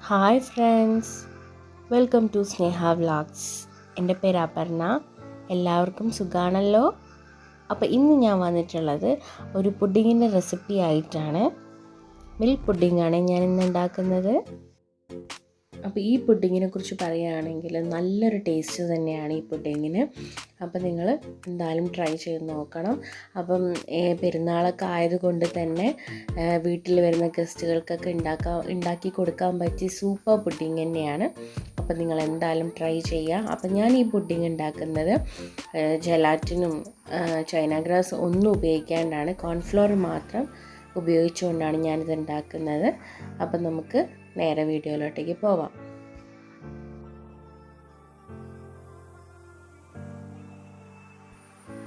Hi friends, welcome to Sneha vlogs. എൻ്റെ പേര് അപർണ. എല്ലാവർക്കും സുഖാണല്ലോ. അപ്പോൾ ഇന്ന് ഞാൻ വന്നിട്ടുള്ളത് ഒരു പുഡിങ്ങിൻ്റെ റെസിപ്പി ആയിട്ടാണ്. മിൽക്ക് പുഡിങ്ങാണ് ഞാൻ ഇന്ന് ഉണ്ടാക്കുന്നത്. അപ്പോൾ ഈ പുഡിങ്ങിനെ കുറിച്ച് പറയുകയാണെങ്കിൽ നല്ലൊരു ടേസ്റ്റ് തന്നെയാണ് ഈ പുഡിങ്ങിന്. അപ്പോൾ നിങ്ങൾ എന്തായാലും ട്രൈ ചെയ്ത് നോക്കണം. അപ്പം പെരുന്നാളൊക്കെ ആയതുകൊണ്ട് തന്നെ വീട്ടിൽ വരുന്ന ഗസ്റ്റുകൾക്കൊക്കെ ഉണ്ടാക്കി കൊടുക്കാൻ പറ്റിയ സൂപ്പർ പുഡിങ് തന്നെയാണ്. അപ്പോൾ നിങ്ങൾ എന്തായാലും ട്രൈ ചെയ്യുക. അപ്പം ഞാൻ ഈ പുഡിങ് ഉണ്ടാക്കുന്നത് ജെലാറ്റിനും ചൈന ഗ്രാസ് ഒന്നും ഉപയോഗിക്കാണ്ടാണ്, കോൺഫ്ലോർ മാത്രം ഉപയോഗിച്ചുകൊണ്ടാണ് ഞാനിത് ഉണ്ടാക്കുന്നത്. അപ്പം നമുക്ക് നേരെ വീഡിയോയിലോട്ടേക്ക് പോവാം.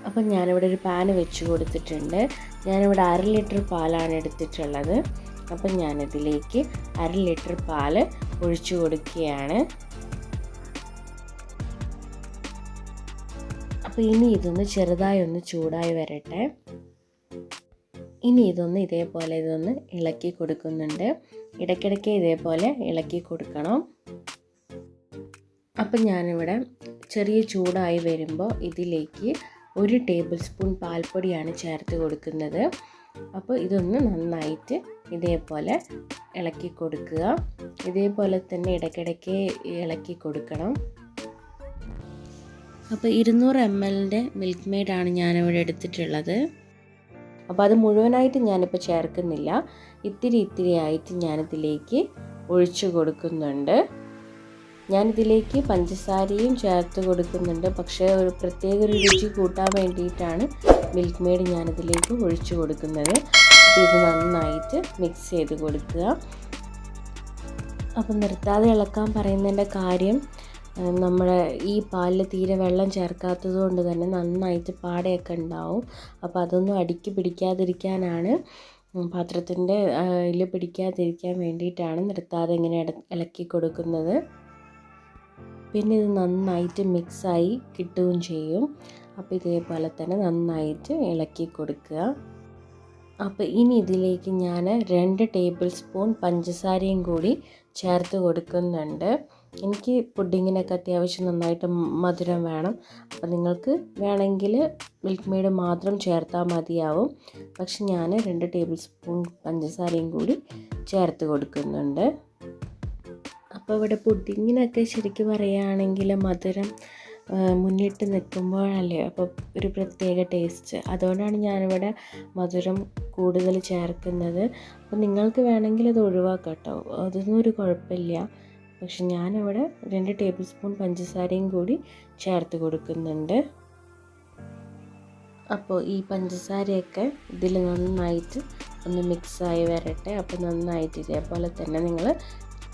അപ്പം ഞാനിവിടെ ഒരു പാന് വെച്ച് കൊടുത്തിട്ടുണ്ട്. ഞാനിവിടെ 1/2 ലിറ്റർ പാലാണ് എടുത്തിട്ടുള്ളത്. അപ്പം ഞാനിതിലേക്ക് 1/2 ലിറ്റർ പാല് ഒഴിച്ചു കൊടുക്കുകയാണ്. അപ്പോൾ ഇനി ഇതൊന്ന് ചെറുതായി ഒന്ന് ചൂടായി വരട്ടെ. ഇനി ഇതൊന്ന് ഇളക്കി കൊടുക്കുന്നുണ്ട്. ഇടയ്ക്കിടയ്ക്ക് ഇതേപോലെ ഇളക്കി കൊടുക്കണം. അപ്പം ഞാനിവിടെ ചെറിയ ചൂടായി വരുമ്പോൾ ഇതിലേക്ക് 1 ടേബിൾ സ്പൂൺ പാൽപ്പൊടിയാണ് ചേർത്ത് കൊടുക്കുന്നത്. അപ്പോൾ ഇതൊന്ന് നന്നായിട്ട് ഇതേപോലെ ഇളക്കി കൊടുക്കുക. ഇതേപോലെ തന്നെ ഇടയ്ക്കിടയ്ക്ക് ഇളക്കി കൊടുക്കണം. അപ്പോൾ 200 ml മിൽക്ക് മെയ്ഡാണ് ഞാനിവിടെ എടുത്തിട്ടുള്ളത്. അപ്പോൾ അത് മുഴുവനായിട്ട് ഞാനിപ്പോൾ ചേർക്കുന്നില്ല, ഇത്തിരി ആയിട്ട് ഞാനിതിലേക്ക് ഒഴിച്ചു കൊടുക്കുന്നുണ്ട്. ഞാനിതിലേക്ക് പഞ്ചസാരയും ചേർത്ത് കൊടുക്കുന്നുണ്ട്. പക്ഷേ ഒരു പ്രത്യേക രുചി കൂട്ടാൻ വേണ്ടിയിട്ടാണ് മിൽക്ക് മെയ്ഡ് ഞാനിതിലേക്ക് ഒഴിച്ചു കൊടുക്കുന്നത്. അപ്പോൾ ഇത് നന്നായിട്ട് മിക്സ് ചെയ്ത് കൊടുക്കുക. അപ്പം നിർത്താതെ ഇളക്കാൻ പറയുന്നതിൻ്റെ കാര്യം, നമ്മുടെ ഈ പാലിൽ തീരെ വെള്ളം ചേർക്കാത്തത് കൊണ്ട് തന്നെ നന്നായിട്ട് പാടയൊക്കെ ഉണ്ടാവും. അപ്പോൾ അതൊന്നും അടിക്ക് പിടിക്കാതിരിക്കാനാണ്, പാത്രത്തിൻ്റെ ഇതിൽ പിടിക്കാതിരിക്കാൻ വേണ്ടിയിട്ടാണ് നിർത്താതെ ഇങ്ങനെ ഇളക്കി കൊടുക്കുന്നത്. പിന്നെ ഇത് നന്നായിട്ട് മിക്സായി കിട്ടുകയും ചെയ്യും. അപ്പോൾ ഇതേപോലെ തന്നെ നന്നായിട്ട് ഇളക്കി കൊടുക്കുക. അപ്പോൾ ഇനി ഇതിലേക്ക് ഞാൻ 2 ടേബിൾ സ്പൂൺ പഞ്ചസാരയും കൂടി ചേർത്ത് കൊടുക്കുന്നുണ്ട്. എനിക്ക് പുഡിങ്ങിനൊക്കെ അത്യാവശ്യം നന്നായിട്ട് മധുരം വേണം. അപ്പോൾ നിങ്ങൾക്ക് വേണമെങ്കിൽ മിൽക്ക് മെയ്ഡ് മാത്രം ചേർത്താൽ മതിയാവും. പക്ഷെ ഞാൻ 2 ടേബിൾ സ്പൂൺ പഞ്ചസാരയും കൂടി ചേർത്ത് കൊടുക്കുന്നുണ്ട്. അപ്പോൾ ഇവിടെ പുഡിങ്ങിനൊക്കെ ശരിക്കും പറയുകയാണെങ്കിൽ മധുരം മുന്നിട്ട് നിൽക്കുമ്പോഴല്ലേ അപ്പോൾ ഒരു പ്രത്യേക ടേസ്റ്റ്. അതുകൊണ്ടാണ് ഞാനിവിടെ മധുരം കൂടുതൽ ചേർക്കുന്നത്. അപ്പോൾ നിങ്ങൾക്ക് വേണമെങ്കിൽ അത് ഒഴിവാക്കാം കേട്ടോ, അതൊന്നും ഒരു കുഴപ്പമില്ല. പക്ഷെ ഞാനിവിടെ 2 ടേബിൾ സ്പൂൺ പഞ്ചസാരയും കൂടി ചേർത്ത് കൊടുക്കുന്നുണ്ട്. അപ്പോൾ ഈ പഞ്ചസാരയൊക്കെ ഇതിൽ നന്നായിട്ട് ഒന്ന് മിക്സായി വരട്ടെ. അപ്പോൾ നന്നായിട്ട് ഇതേപോലെ തന്നെ നിങ്ങൾ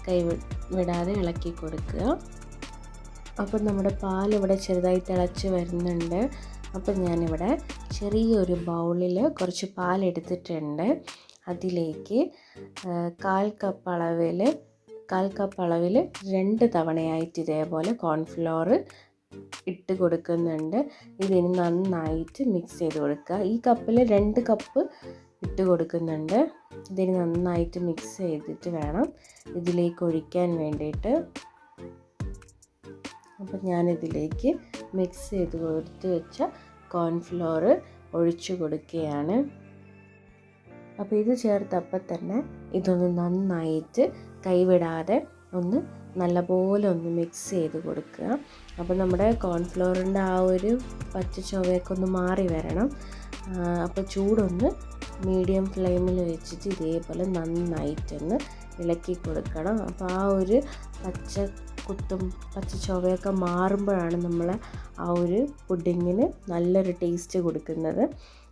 കൈ വിടാതെ ഇളക്കി കൊടുക്കുക. അപ്പോൾ നമ്മുടെ പാലിവിടെ ചെറുതായി തിളച്ച് വരുന്നുണ്ട്. അപ്പോൾ ഞാനിവിടെ ചെറിയൊരു ബൗളിൽ കുറച്ച് പാലെടുത്തിട്ടുണ്ട്. അതിലേക്ക് 1/4 കപ്പ് അളവിൽ 2 തവണയായിട്ട് ഇതേപോലെ കോൺഫ്ലോർ ഇട്ട് കൊടുക്കുന്നുണ്ട്. ഇതിന് നന്നായിട്ട് മിക്സ് ചെയ്ത് കൊടുക്കുക. ഈ കപ്പിൽ 2 കപ്പ് ഇട്ട് കൊടുക്കുന്നുണ്ട്. ഇതിന് നന്നായിട്ട് മിക്സ് ചെയ്തിട്ട് വേണം ഇതിലേക്ക് ഒഴിക്കാൻ വേണ്ടിയിട്ട്. അപ്പം ഞാനിതിലേക്ക് മിക്സ് ചെയ്ത് കൊടുത്ത് വെച്ച കോൺഫ്ലോർ ഒഴിച്ചു കൊടുക്കുകയാണ്. അപ്പോൾ ഇത് ചേർത്തപ്പോൾ തന്നെ ഇതൊന്ന് നന്നായിട്ട് കൈവിടാതെ ഒന്ന് നല്ലപോലെ ഒന്ന് മിക്സ് ചെയ്ത് കൊടുക്കുക. അപ്പോൾ നമ്മുടെ കോൺഫ്ലോറിൻ്റെ ആ ഒരു പച്ച ചുവയൊക്കെ ഒന്ന് മാറി വരണം. അപ്പോൾ ചൂടൊന്ന് മീഡിയം ഫ്ലെയിമിൽ വെച്ചിട്ട് ഇതേപോലെ നന്നായിട്ടൊന്ന് ഇളക്കി കൊടുക്കണം. അപ്പോൾ ആ ഒരു പച്ച ചുവയൊക്കെ മാറുമ്പോഴാണ് നമ്മൾ ആ ഒരു പുഡിങ്ങിന് നല്ലൊരു ടേസ്റ്റ് കൊടുക്കുന്നത്.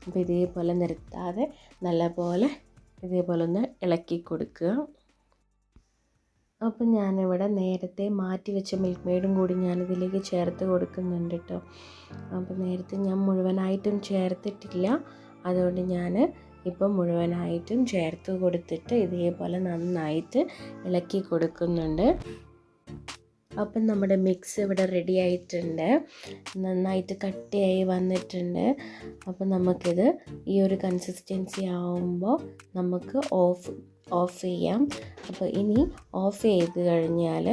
അപ്പോൾ ഇതേപോലെ നിർത്താതെ നല്ലപോലെ ഇതേപോലെ ഒന്ന് ഇളക്കി കൊടുക്കുക. അപ്പം ഞാനിവിടെ നേരത്തെ മാറ്റി വെച്ച മിൽക്ക് മെയ്ഡും കൂടി ഞാനിതിലേക്ക് ചേർത്ത് കൊടുക്കുന്നുണ്ട് കേട്ടോ. അപ്പോൾ നേരത്തെ ഞാൻ മുഴുവനായിട്ടും ചേർത്തിട്ടില്ല, അതുകൊണ്ട് ഞാൻ ഇപ്പം മുഴുവനായിട്ടും ചേർത്ത് കൊടുത്തിട്ട് ഇതേപോലെ നന്നായിട്ട് ഇളക്കി കൊടുക്കുന്നുണ്ട്. അപ്പം നമ്മുടെ മിക്സ് ഇവിടെ റെഡി ആയിട്ടുണ്ട്, നന്നായിട്ട് കട്ടിയായി വന്നിട്ടുണ്ട്. അപ്പം നമുക്കിത് ഈ ഒരു കൺസിസ്റ്റൻസി ആവുമ്പോൾ നമുക്ക് ഓഫ് ചെയ്യാം. അപ്പോൾ ഇനി ഓഫ് ചെയ്ത് കഴിഞ്ഞാൽ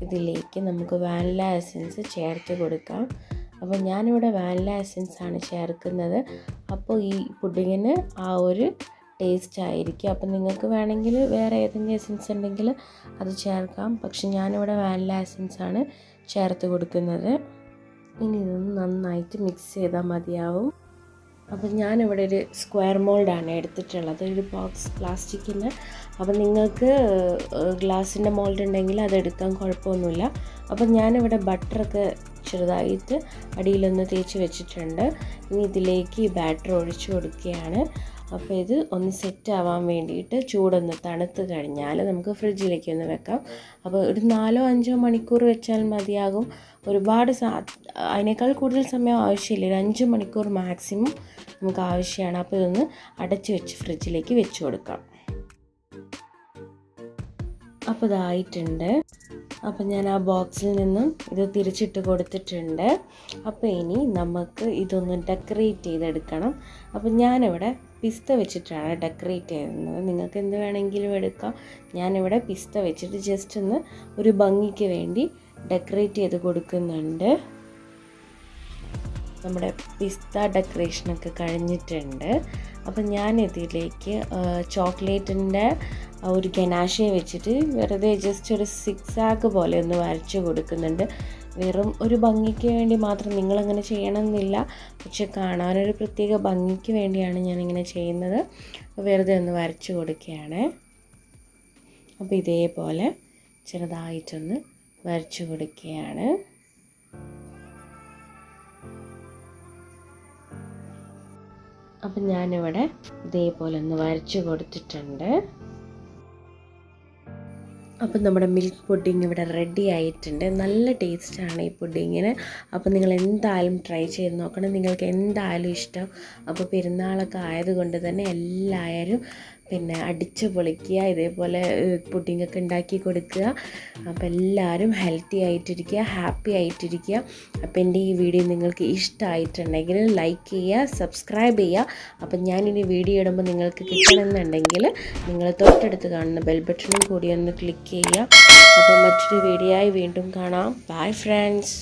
ഇതിലേക്ക് നമുക്ക് വാനില എസൻസ് ചേർത്ത് കൊടുക്കാം. അപ്പോൾ ഞാനിവിടെ വാനില എസൻസാണ് ചേർക്കുന്നത്. അപ്പോൾ ഈ പുഡിങ്ങിന് ആ ഒരു ടേസ്റ്റ് ആയിരിക്കും. അപ്പം നിങ്ങൾക്ക് വേണമെങ്കിൽ വേറെ ഏതെങ്കിലും എസൻസ് ഉണ്ടെങ്കിൽ അത് ചേർക്കാം. പക്ഷെ ഞാനിവിടെ വാനില എസൻസാണ് ചേർത്ത് കൊടുക്കുന്നത്. ഇനി ഇതൊന്ന് നന്നായിട്ട് മിക്സ് ചെയ്താൽ മതിയാവും. അപ്പം ഞാനിവിടെ ഒരു സ്ക്വയർ മോൾഡാണ് എടുത്തിട്ടുള്ളത്, ഒരു ബോക്സ് പ്ലാസ്റ്റിക്കിൻ്റെ. അപ്പം നിങ്ങൾക്ക് ഗ്ലാസിൻ്റെ മോൾഡ് ഉണ്ടെങ്കിൽ അതെടുക്കാൻ കുഴപ്പമൊന്നുമില്ല. അപ്പം ഞാനിവിടെ ബട്ടറൊക്കെ ചെറുതായിട്ട് അടിയിലൊന്ന് തേച്ച് വെച്ചിട്ടുണ്ട്. ഇനി ഇതിലേക്ക് ഈ ബാറ്റർ ഒഴിച്ചു കൊടുക്കുകയാണ്. അപ്പോൾ ഇത് ഒന്ന് സെറ്റ് ആവാൻ വേണ്ടിയിട്ട് ചൂടൊന്ന് തണുത്ത് കഴിഞ്ഞാൽ നമുക്ക് ഫ്രിഡ്ജിലേക്ക് ഒന്ന് വെക്കാം. അപ്പോൾ ഒരു 4-5 മണിക്കൂർ വെച്ചാൽ മതിയാകും. ഒരുപാട് അതിനേക്കാൾ കൂടുതൽ സമയം ആവശ്യമില്ല. ഒരു 5 മണിക്കൂർ മാക്സിമം നമുക്ക് ആവശ്യമാണ്. അപ്പോൾ ഇതൊന്ന് അടച്ച് വെച്ച് ഫ്രിഡ്ജിലേക്ക് വെച്ച് കൊടുക്കാം. അപ്പോൾ ഇതായിട്ടുണ്ട്. അപ്പം ഞാൻ ആ ബോക്സിൽ നിന്നും ഇത് തിരിച്ചിട്ട് കൊടുത്തിട്ടുണ്ട്. അപ്പോൾ ഇനി നമുക്ക് ഇതൊന്ന് ഡെക്കറേറ്റ് ചെയ്തെടുക്കണം. അപ്പം ഞാനിവിടെ പിസ്ത വെച്ചിട്ടാണ് ഡെക്കറേറ്റ് ചെയ്യുന്നത്. നിങ്ങൾക്ക് എന്ത് വേണമെങ്കിലും എടുക്കാം. ഞാനിവിടെ പിസ്ത വെച്ചിട്ട് ജസ്റ്റ് ഒന്ന് ഒരു ഭംഗിക്ക് വേണ്ടി ഡെക്കറേറ്റ് ചെയ്ത് കൊടുക്കുന്നുണ്ട്. നമ്മുടെ പിസ്ത ഡെക്കറേഷനൊക്കെ കഴിഞ്ഞിട്ടുണ്ട്. അപ്പം ഞാനിതിലേക്ക് ചോക്ലേറ്റിൻ്റെ ഒരു ഗനാഷെ വെച്ചിട്ട് വെറുതെ ജസ്റ്റ് ഒരു സിക്സാഗ് പോലെ ഒന്ന് വരച്ച് കൊടുക്കുന്നുണ്ട്. വെറും ഒരു ഭംഗിക്ക് വേണ്ടി മാത്രം, നിങ്ങളങ്ങനെ ചെയ്യണമെന്നില്ല. പക്ഷെ കാണാനൊരു പ്രത്യേക ഭംഗിക്ക് വേണ്ടിയാണ് ഞാനിങ്ങനെ ചെയ്യുന്നത്. വെറുതെ ഒന്ന് വരച്ച് കൊടുക്കുകയാണ്. അപ്പോൾ ഇതേപോലെ ചെറുതായിട്ടൊന്ന് വരച്ച് കൊടുക്കുകയാണ്. അപ്പം ഞാനിവിടെ ഇതേപോലെ ഒന്ന് വരച്ച് കൊടുത്തിട്ടുണ്ട്. അപ്പം നമ്മുടെ മിൽക്ക് പുഡിങ് ഇവിടെ റെഡി ആയിട്ടുണ്ട്. നല്ല ടേസ്റ്റാണ് ഈ പുഡിങ്ങിന്. അപ്പോൾ നിങ്ങൾ എന്തായാലും ട്രൈ ചെയ്ത് നോക്കണം. നിങ്ങൾക്ക് എന്തായാലും ഇഷ്ടം. അപ്പോൾ പെരുന്നാളൊക്കെ ആയതുകൊണ്ട് തന്നെ എല്ലാവരും അടിച്ച് പൊളിക്കുക, ഇതേപോലെ പുഡിങ്ങൊക്കെ ഉണ്ടാക്കി കൊടുക്കുക. അപ്പോൾ എല്ലാവരും ഹെൽത്തി ആയിട്ടിരിക്കുക, ഹാപ്പി ആയിട്ടിരിക്കുക. അപ്പോൾ എൻ്റെ ഈ വീഡിയോ നിങ്ങൾക്ക് ഇഷ്ടമായിട്ടുണ്ടെങ്കിൽ ലൈക്ക് ചെയ്യുക, സബ്സ്ക്രൈബ് ചെയ്യുക. അപ്പം ഞാനിനി വീഡിയോ ഇടുമ്പോൾ നിങ്ങൾക്ക് കിട്ടണമെന്നുണ്ടെങ്കിൽ നിങ്ങൾ തൊട്ടടുത്ത് കാണുന്ന ബെൽ ബട്ടണും കൂടി ഒന്ന് ക്ലിക്ക് ചെയ്യുക. അപ്പോൾ മറ്റൊരു വീഡിയോ ആയി വീണ്ടും കാണാം. Bye friends.